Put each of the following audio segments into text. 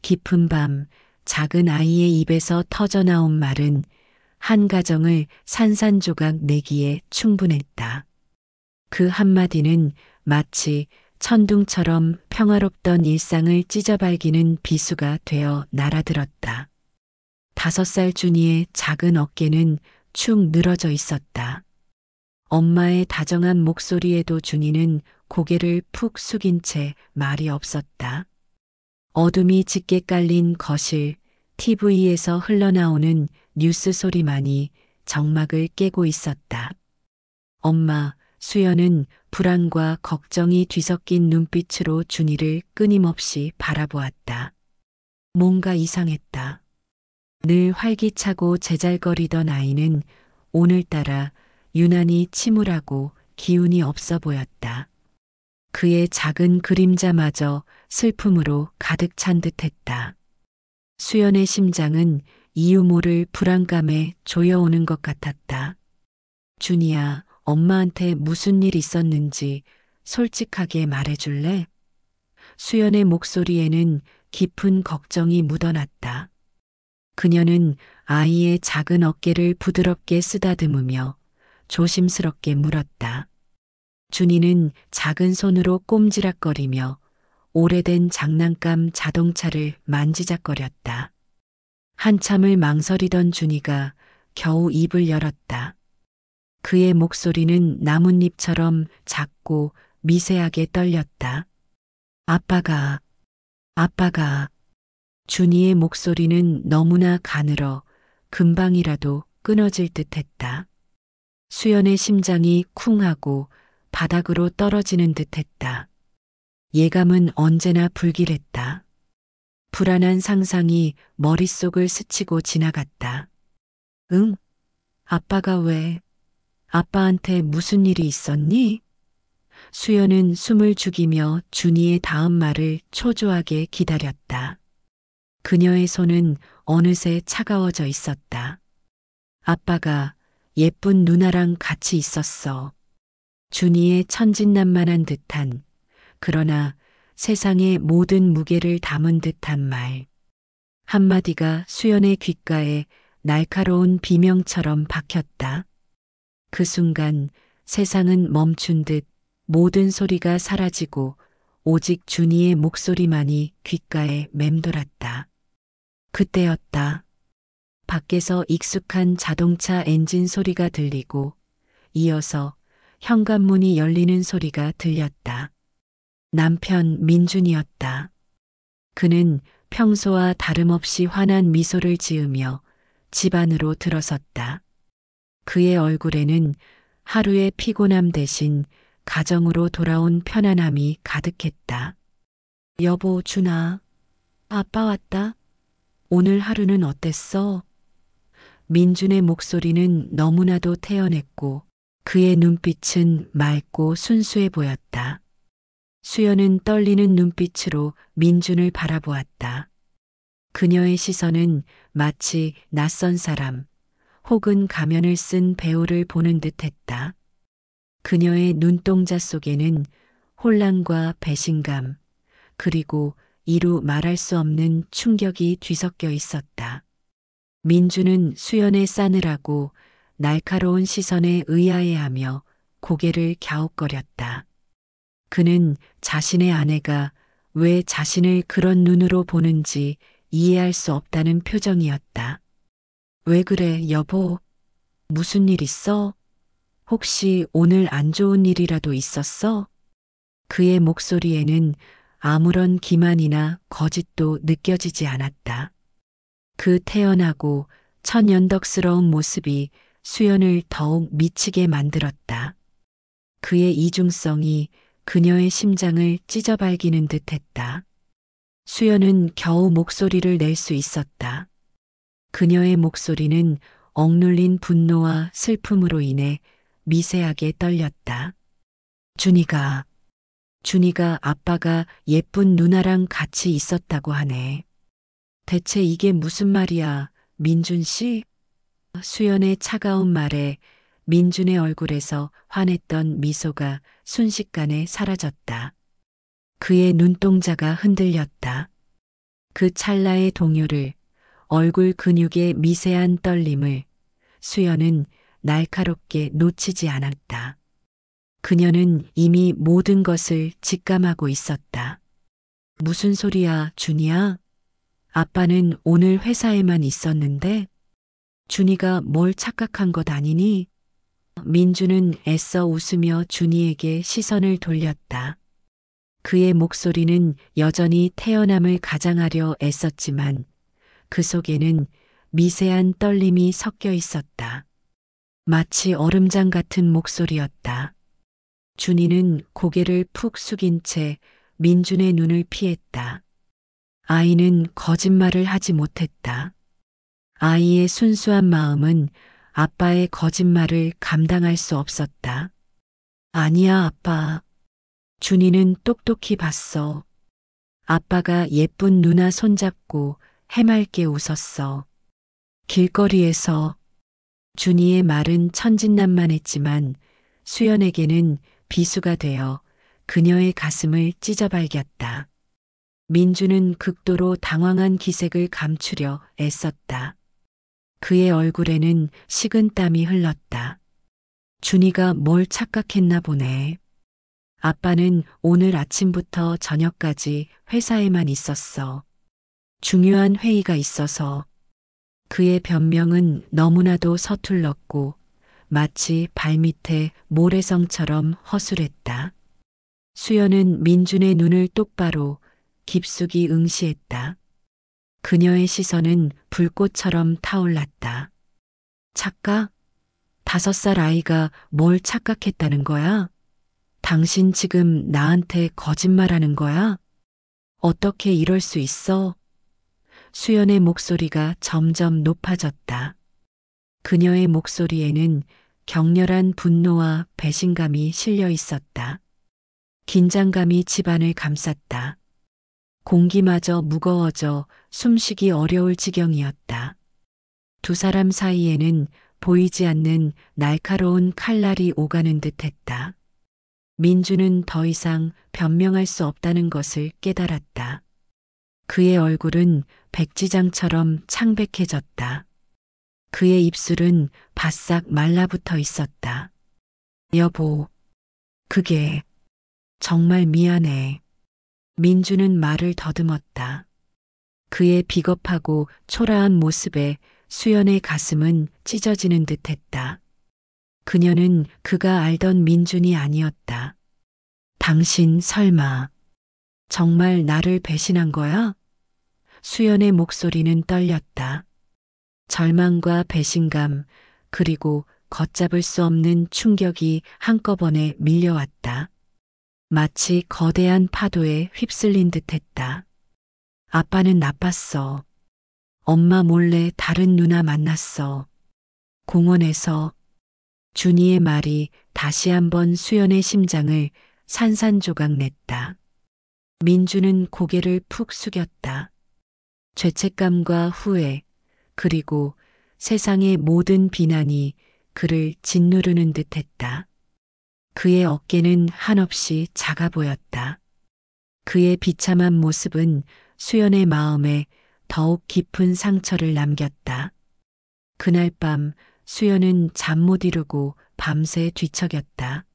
깊은 밤 작은 아이의 입에서 터져나온 말은 한 가정을 산산조각 내기에 충분했다. 그 한마디는 마치 천둥처럼 평화롭던 일상을 찢어발기는 비수가 되어 날아들었다. 5살 준이의 작은 어깨는 축 늘어져 있었다. 엄마의 다정한 목소리에도 준이는 고개를 푹 숙인 채 말이 없었다. 어둠이 짙게 깔린 거실, TV에서 흘러나오는 뉴스 소리만이 정막을 깨고 있었다. 엄마, 수연은 불안과 걱정이 뒤섞인 눈빛으로 준이를 끊임없이 바라보았다. 뭔가 이상했다. 늘 활기차고 제잘거리던 아이는 오늘따라 유난히 침울하고 기운이 없어 보였다. 그의 작은 그림자마저 슬픔으로 가득 찬 듯했다. 수연의 심장은 이유 모를 불안감에 조여오는 것 같았다. 준이야, 엄마한테 무슨 일 있었는지 솔직하게 말해줄래? 수연의 목소리에는 깊은 걱정이 묻어났다. 그녀는 아이의 작은 어깨를 부드럽게 쓰다듬으며 조심스럽게 물었다. 준이는 작은 손으로 꼼지락거리며 오래된 장난감 자동차를 만지작거렸다. 한참을 망설이던 준이가 겨우 입을 열었다. 그의 목소리는 나뭇잎처럼 작고 미세하게 떨렸다. 아빠가. 준이의 목소리는 너무나 가늘어 금방이라도 끊어질 듯했다. 수연의 심장이 쿵하고 바닥으로 떨어지는 듯했다. 예감은 언제나 불길했다. 불안한 상상이 머릿속을 스치고 지나갔다. 응? 아빠가 왜? 아빠한테 무슨 일이 있었니? 수연은 숨을 죽이며 준이의 다음 말을 초조하게 기다렸다. 그녀의 손은 어느새 차가워져 있었다. 아빠가 예쁜 누나랑 같이 있었어. 준이의 천진난만한 듯한, 그러나 세상의 모든 무게를 담은 듯한 말. 한마디가 수연의 귓가에 날카로운 비명처럼 박혔다. 그 순간 세상은 멈춘 듯 모든 소리가 사라지고 오직 준이의 목소리만이 귓가에 맴돌았다. 그때였다. 밖에서 익숙한 자동차 엔진 소리가 들리고 이어서 현관문이 열리는 소리가 들렸다. 남편 민준이었다. 그는 평소와 다름없이 환한 미소를 지으며 집 안으로 들어섰다. 그의 얼굴에는 하루의 피곤함 대신 가정으로 돌아온 편안함이 가득했다. 여보, 준아. 아빠 왔다. 오늘 하루는 어땠어? 민준의 목소리는 너무나도 태연했고 그의 눈빛은 맑고 순수해 보였다. 수연은 떨리는 눈빛으로 민준을 바라보았다. 그녀의 시선은 마치 낯선 사람 혹은 가면을 쓴 배우를 보는 듯했다. 그녀의 눈동자 속에는 혼란과 배신감 그리고 이루 말할 수 없는 충격이 뒤섞여 있었다. 민주는 수연의 싸늘하고 날카로운 시선에 의아해하며 고개를 갸웃거렸다. 그는 자신의 아내가 왜 자신을 그런 눈으로 보는지 이해할 수 없다는 표정이었다. 왜 그래, 여보? 무슨 일 있어? 혹시 오늘 안 좋은 일이라도 있었어? 그의 목소리에는 아무런 기만이나 거짓도 느껴지지 않았다. 그 태연하고 천연덕스러운 모습이 수연을 더욱 미치게 만들었다. 그의 이중성이 그녀의 심장을 찢어발기는 듯했다. 수연은 겨우 목소리를 낼 수 있었다. 그녀의 목소리는 억눌린 분노와 슬픔으로 인해 미세하게 떨렸다. 준이가 아빠가 예쁜 누나랑 같이 있었다고 하네. 대체 이게 무슨 말이야, 민준 씨? 수연의 차가운 말에 민준의 얼굴에서 환했던 미소가 순식간에 사라졌다. 그의 눈동자가 흔들렸다. 그 찰나의 동요를, 얼굴 근육의 미세한 떨림을 수연은 날카롭게 놓치지 않았다. 그녀는 이미 모든 것을 직감하고 있었다. 무슨 소리야, 준이야? 아빠는 오늘 회사에만 있었는데? 준이가 뭘 착각한 것 아니니? 민주는 애써 웃으며 준이에게 시선을 돌렸다. 그의 목소리는 여전히 태연함을 가장하려 애썼지만 그 속에는 미세한 떨림이 섞여 있었다. 마치 얼음장 같은 목소리였다. 준이는 고개를 푹 숙인 채 민준의 눈을 피했다. 아이는 거짓말을 하지 못했다. 아이의 순수한 마음은 아빠의 거짓말을 감당할 수 없었다. 아니야, 아빠. 준이는 똑똑히 봤어. 아빠가 예쁜 누나 손잡고 해맑게 웃었어. 길거리에서. 준이의 말은 천진난만했지만 수연에게는 비수가 되어 그녀의 가슴을 찢어발겼다. 민주는 극도로 당황한 기색을 감추려 애썼다. 그의 얼굴에는 식은땀이 흘렀다. 준이가 뭘 착각했나 보네. 아빠는 오늘 아침부터 저녁까지 회사에만 있었어. 중요한 회의가 있어서. 그의 변명은 너무나도 서툴렀고 마치 발밑에 모래성처럼 허술했다. 수연은 민준의 눈을 똑바로 깊숙이 응시했다. 그녀의 시선은 불꽃처럼 타올랐다. 착각? 5살 아이가 뭘 착각했다는 거야? 당신 지금 나한테 거짓말하는 거야? 어떻게 이럴 수 있어? 수연의 목소리가 점점 높아졌다. 그녀의 목소리에는 격렬한 분노와 배신감이 실려 있었다. 긴장감이 집안을 감쌌다. 공기마저 무거워져 숨쉬기 어려울 지경이었다. 두 사람 사이에는 보이지 않는 날카로운 칼날이 오가는 듯했다. 민주는 더 이상 변명할 수 없다는 것을 깨달았다. 그의 얼굴은 백지장처럼 창백해졌다. 그의 입술은 바싹 말라붙어 있었다. 여보, 그게 정말 미안해. 민주는 말을 더듬었다. 그의 비겁하고 초라한 모습에 수연의 가슴은 찢어지는 듯했다. 그녀는 그가 알던 민준이 아니었다. 당신 설마 정말 나를 배신한 거야? 수연의 목소리는 떨렸다. 절망과 배신감, 그리고 걷잡을 수 없는 충격이 한꺼번에 밀려왔다. 마치 거대한 파도에 휩쓸린 듯했다. 아빠는 나빴어. 엄마 몰래 다른 누나 만났어. 공원에서. 준이의 말이 다시 한번 수연의 심장을 산산조각 냈다. 민주는 고개를 푹 숙였다. 죄책감과 후회, 그리고 세상의 모든 비난이 그를 짓누르는 듯했다. 그의 어깨는 한없이 작아 보였다. 그의 비참한 모습은 수연의 마음에 더욱 깊은 상처를 남겼다. 그날 밤 수연은 잠 못 이루고 밤새 뒤척였다.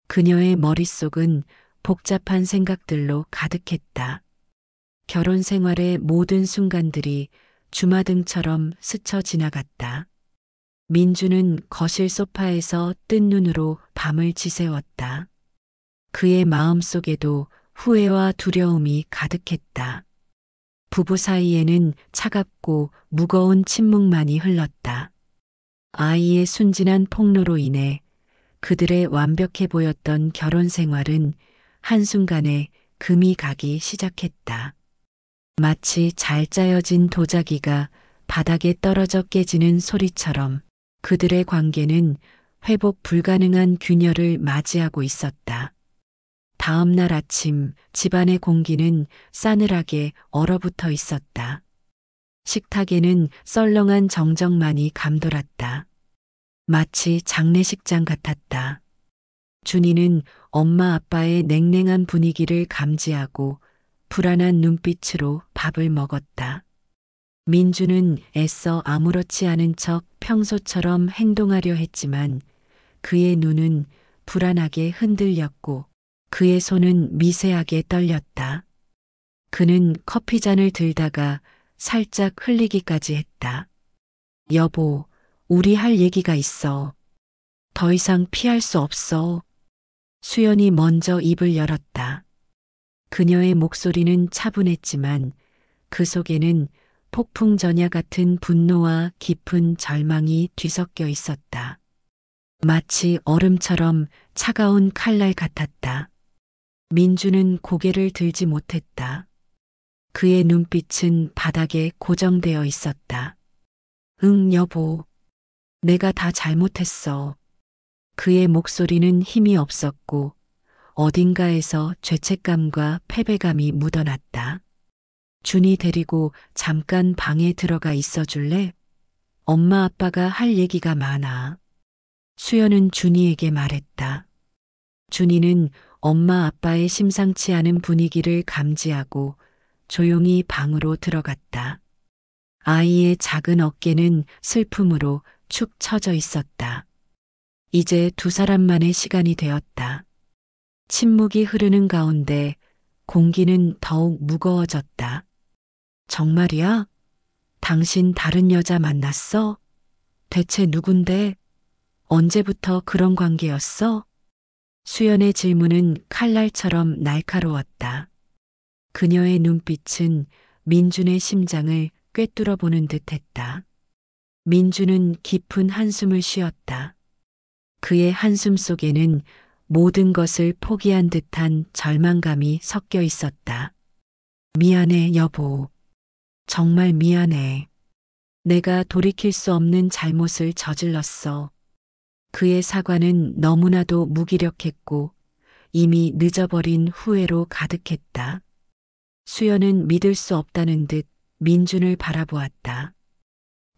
그녀의 머릿속은 복잡한 생각들로 가득했다. 결혼 생활의 모든 순간들이 주마등처럼 스쳐 지나갔다. 민주는 거실 소파에서 뜬 눈으로 밤을 지새웠다. 그의 마음 속에도 후회와 두려움이 가득했다. 부부 사이에는 차갑고 무거운 침묵만이 흘렀다. 아이의 순진한 폭로로 인해 그들의 완벽해 보였던 결혼 생활은 한순간에 금이 가기 시작했다. 마치 잘 짜여진 도자기가 바닥에 떨어져 깨지는 소리처럼 그들의 관계는 회복 불가능한 균열을 맞이하고 있었다. 다음 날 아침 집안의 공기는 싸늘하게 얼어붙어 있었다. 식탁에는 썰렁한 정적만이 감돌았다. 마치 장례식장 같았다. 준이는 엄마 아빠의 냉랭한 분위기를 감지하고 불안한 눈빛으로 밥을 먹었다. 민주는 애써 아무렇지 않은 척 평소처럼 행동하려 했지만 그의 눈은 불안하게 흔들렸고 그의 손은 미세하게 떨렸다. 그는 커피잔을 들다가 살짝 흘리기까지 했다. 여보, 우리 할 얘기가 있어. 더 이상 피할 수 없어. 수연이 먼저 입을 열었다. 그녀의 목소리는 차분했지만 그 속에는 폭풍 전야 같은 분노와 깊은 절망이 뒤섞여 있었다. 마치 얼음처럼 차가운 칼날 같았다. 민주는 고개를 들지 못했다. 그의 눈빛은 바닥에 고정되어 있었다. 응, 여보. 내가 다 잘못했어. 그의 목소리는 힘이 없었고 어딘가에서 죄책감과 패배감이 묻어났다. 준이 데리고 잠깐 방에 들어가 있어 줄래? 엄마 아빠가 할 얘기가 많아. 수연은 준이에게 말했다. 준이는 엄마 아빠의 심상치 않은 분위기를 감지하고 조용히 방으로 들어갔다. 아이의 작은 어깨는 슬픔으로 축 처져 있었다. 이제 두 사람만의 시간이 되었다. 침묵이 흐르는 가운데 공기는 더욱 무거워졌다. 정말이야? 당신 다른 여자 만났어? 대체 누군데? 언제부터 그런 관계였어? 수연의 질문은 칼날처럼 날카로웠다. 그녀의 눈빛은 민준의 심장을 꿰뚫어 보는 듯했다. 민준은 깊은 한숨을 쉬었다. 그의 한숨 속에는 모든 것을 포기한 듯한 절망감이 섞여 있었다. 미안해, 여보. 정말 미안해. 내가 돌이킬 수 없는 잘못을 저질렀어. 그의 사과는 너무나도 무기력했고 이미 늦어버린 후회로 가득했다. 수연은 믿을 수 없다는 듯 민준을 바라보았다.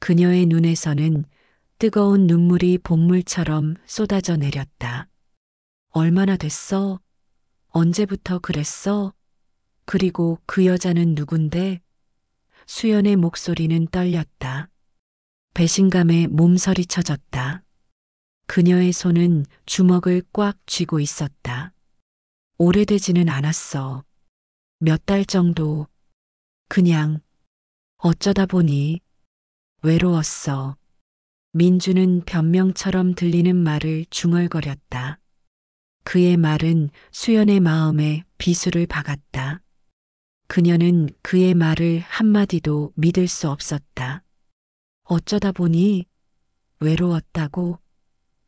그녀의 눈에서는 뜨거운 눈물이 본물처럼 쏟아져 내렸다. 얼마나 됐어? 언제부터 그랬어? 그리고 그 여자는 누군데? 수연의 목소리는 떨렸다. 배신감에 몸서리 쳐졌다. 그녀의 손은 주먹을 꽉 쥐고 있었다. 오래되지는 않았어. 몇 달 정도. 그냥 어쩌다 보니 외로웠어. 민주는 변명처럼 들리는 말을 중얼거렸다. 그의 말은 수연의 마음에 비수를 박았다. 그녀는 그의 말을 한마디도 믿을 수 없었다. 어쩌다 보니 외로웠다고?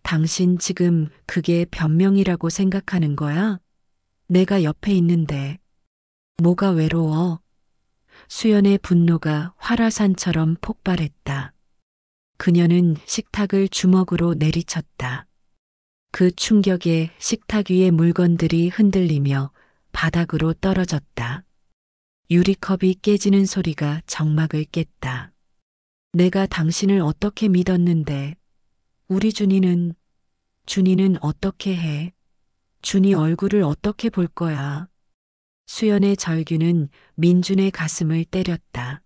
당신 지금 그게 변명이라고 생각하는 거야? 내가 옆에 있는데. 뭐가 외로워? 수연의 분노가 활화산처럼 폭발했다. 그녀는 식탁을 주먹으로 내리쳤다. 그 충격에 식탁 위의 물건들이 흔들리며 바닥으로 떨어졌다. 유리컵이 깨지는 소리가 정막을 깼다. 내가 당신을 어떻게 믿었는데, 우리 준이는 어떻게 해? 준이 얼굴을 어떻게 볼 거야? 수연의 절규는 민준의 가슴을 때렸다.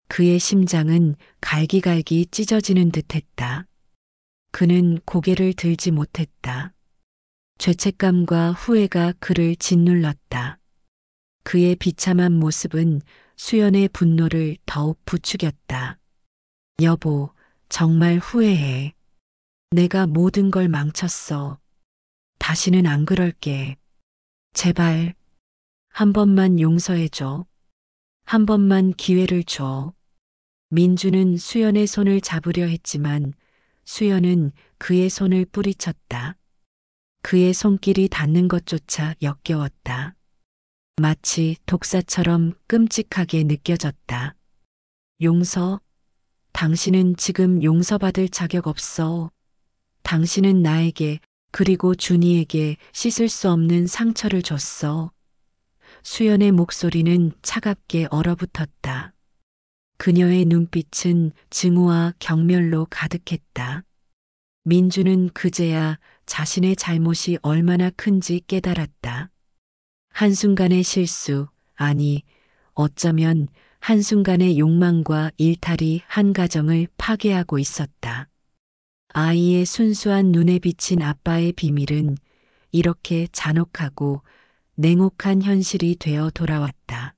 그의 심장은 갈기갈기 찢어지는 듯했다. 그는 고개를 들지 못했다. 죄책감과 후회가 그를 짓눌렀다. 그의 비참한 모습은 수연의 분노를 더욱 부추겼다. 여보, 정말 후회해. 내가 모든 걸 망쳤어. 다시는 안 그럴게. 제발, 한 번만 용서해줘. 한 번만 기회를 줘. 민주는 수연의 손을 잡으려 했지만 수연은 그의 손을 뿌리쳤다. 그의 손길이 닿는 것조차 역겨웠다. 마치 독사처럼 끔찍하게 느껴졌다. 용서? 당신은 지금 용서받을 자격 없어. 당신은 나에게 그리고 준이에게 씻을 수 없는 상처를 줬어. 수연의 목소리는 차갑게 얼어붙었다. 그녀의 눈빛은 증오와 경멸로 가득했다. 민주는 그제야 자신의 잘못이 얼마나 큰지 깨달았다. 한순간의 실수, 아니, 어쩌면 한순간의 욕망과 일탈이 한 가정을 파괴하고 있었다. 아이의 순수한 눈에 비친 아빠의 비밀은 이렇게 잔혹하고 냉혹한 현실이 되어 돌아왔다.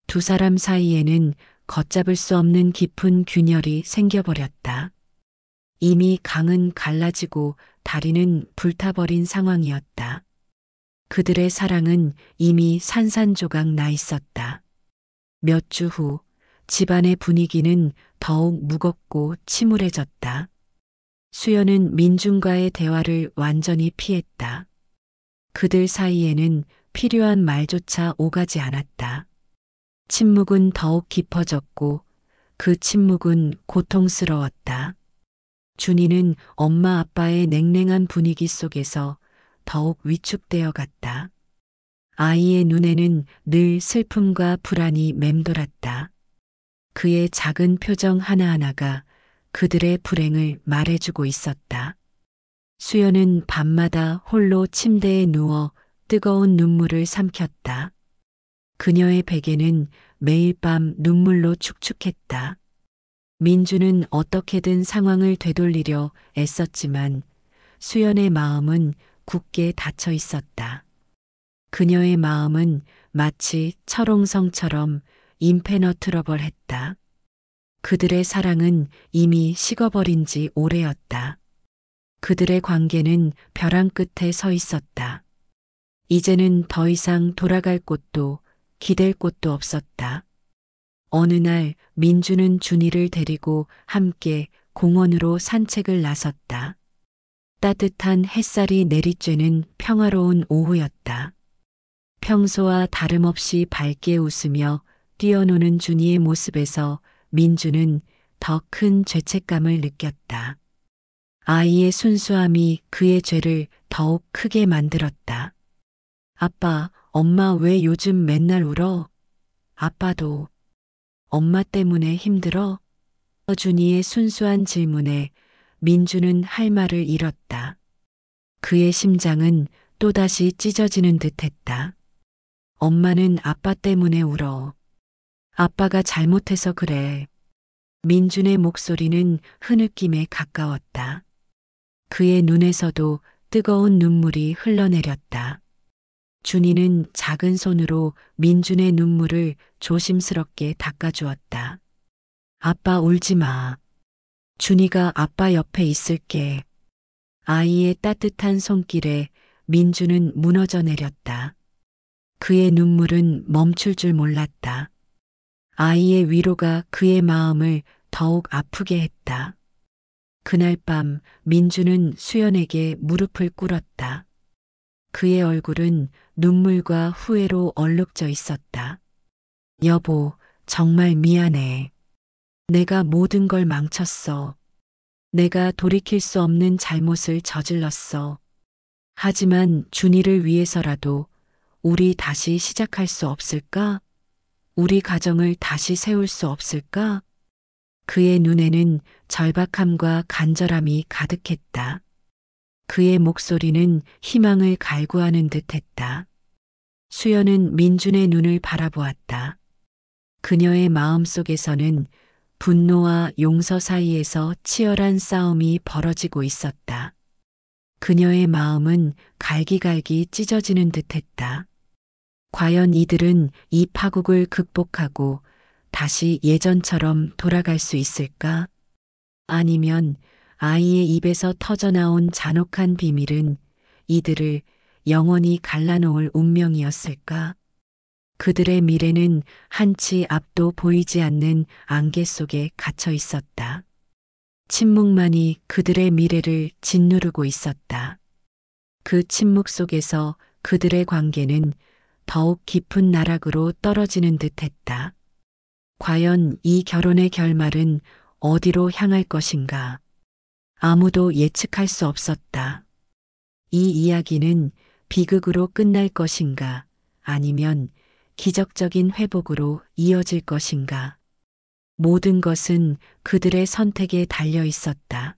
두 사람 사이에는 걷잡을 수 없는 깊은 균열이 생겨버렸다. 이미 강은 갈라지고 다리는 불타버린 상황이었다. 그들의 사랑은 이미 산산조각 나 있었다. 몇 주 후 집안의 분위기는 더욱 무겁고 침울해졌다. 수연은 민준과의 대화를 완전히 피했다. 그들 사이에는 필요한 말조차 오가지 않았다. 침묵은 더욱 깊어졌고 그 침묵은 고통스러웠다. 준이는 엄마 아빠의 냉랭한 분위기 속에서 더욱 위축되어 갔다. 아이의 눈에는 늘 슬픔과 불안이 맴돌았다. 그의 작은 표정 하나하나가 그들의 불행을 말해주고 있었다. 수연은 밤마다 홀로 침대에 누워 뜨거운 눈물을 삼켰다. 그녀의 베개는 매일 밤 눈물로 축축했다. 민주는 어떻게든 상황을 되돌리려 애썼지만 수연의 마음은 굳게 닫혀 있었다. 그녀의 마음은 마치 철옹성처럼 임페너트러블했다. 그들의 사랑은 이미 식어버린 지 오래였다. 그들의 관계는 벼랑 끝에 서 있었다. 이제는 더 이상 돌아갈 곳도 기댈 곳도 없었다. 어느 날 민주는 준이를 데리고 함께 공원으로 산책을 나섰다. 따뜻한 햇살이 내리쬐는 평화로운 오후였다. 평소와 다름없이 밝게 웃으며 뛰어노는 준이의 모습에서 민주는 더 큰 죄책감을 느꼈다. 아이의 순수함이 그의 죄를 더욱 크게 만들었다. 아빠, 엄마 왜 요즘 맨날 울어? 아빠도 엄마 때문에 힘들어? 준이의 순수한 질문에 민주는 할 말을 잃었다. 그의 심장은 또다시 찢어지는 듯했다. 엄마는 아빠 때문에 울어. 아빠가 잘못해서 그래. 민준의 목소리는 흐느낌에 가까웠다. 그의 눈에서도 뜨거운 눈물이 흘러내렸다. 준이는 작은 손으로 민준의 눈물을 조심스럽게 닦아주었다. 아빠 울지 마. 준이가 아빠 옆에 있을게. 아이의 따뜻한 손길에 민준은 무너져 내렸다. 그의 눈물은 멈출 줄 몰랐다. 아이의 위로가 그의 마음을 더욱 아프게 했다. 그날 밤 민주는 수연에게 무릎을 꿇었다. 그의 얼굴은 눈물과 후회로 얼룩져 있었다. 여보, 정말 미안해. 내가 모든 걸 망쳤어. 내가 돌이킬 수 없는 잘못을 저질렀어. 하지만 준이를 위해서라도 우리 다시 시작할 수 없을까? 우리 가정을 다시 세울 수 없을까? 그의 눈에는 절박함과 간절함이 가득했다. 그의 목소리는 희망을 갈구하는 듯했다. 수연은 민준의 눈을 바라보았다. 그녀의 마음 속에서는 분노와 용서 사이에서 치열한 싸움이 벌어지고 있었다. 그녀의 마음은 갈기갈기 찢어지는 듯했다. 과연 이들은 이 파국을 극복하고 다시 예전처럼 돌아갈 수 있을까? 아니면 아이의 입에서 터져나온 잔혹한 비밀은 이들을 영원히 갈라놓을 운명이었을까? 그들의 미래는 한치 앞도 보이지 않는 안개 속에 갇혀 있었다. 침묵만이 그들의 미래를 짓누르고 있었다. 그 침묵 속에서 그들의 관계는 더욱 깊은 나락으로 떨어지는 듯했다. 과연 이 결혼의 결말은 어디로 향할 것인가? 아무도 예측할 수 없었다. 이 이야기는 비극으로 끝날 것인가? 아니면 기적적인 회복으로 이어질 것인가? 모든 것은 그들의 선택에 달려 있었다.